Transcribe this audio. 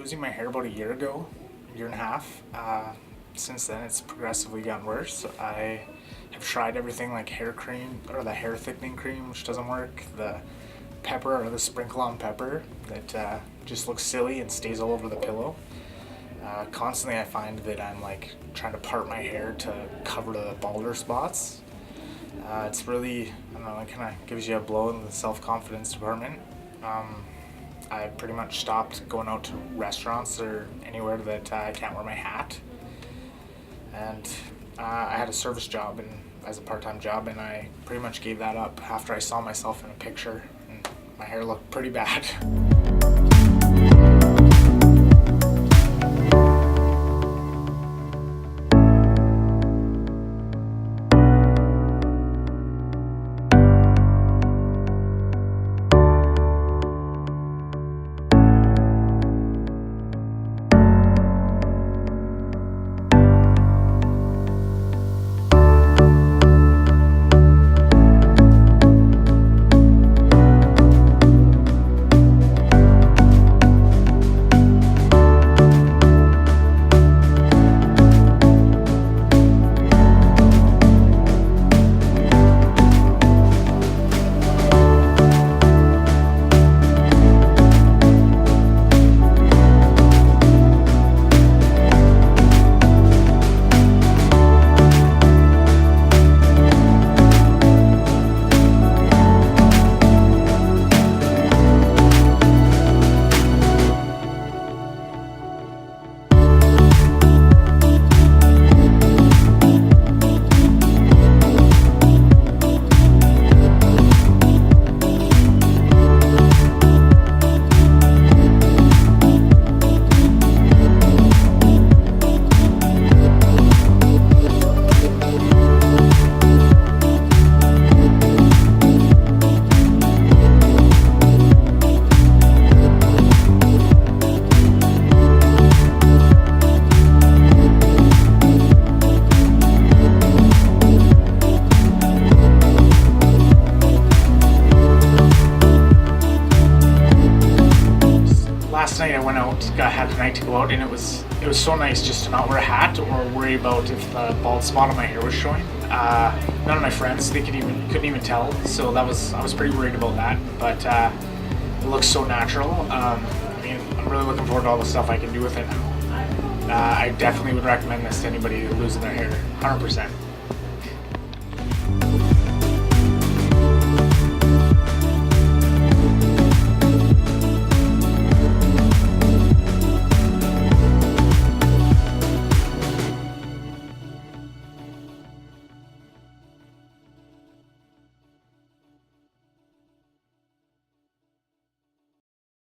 losing my hair about a year ago, year and a half. Since then, it's progressively gotten worse. I have tried everything like hair cream or the hair thickening cream, which doesn't work. The pepper or the sprinkle on pepper that just looks silly and stays all over the pillow. Constantly, I find that I'm like trying to part my hair to cover the balder spots. It's really, I don't know, it kind of gives you a blow in the self-confidence department. I pretty much stopped going out to restaurants or anywhere that I can't wear my hat. And I had a service job as a part-time job, and I pretty much gave that up after I saw myself in a picture, and my hair looked pretty bad. Last night I went out, had the night to go out, and it was so nice just to not wear a hat or worry about if the bald spot on my hair was showing. None of my friends, they couldn't even tell, so I was pretty worried about that. But it looks so natural. I mean, I'm really looking forward to all the stuff I can do with it now. I definitely would recommend this to anybody losing their hair, 100%.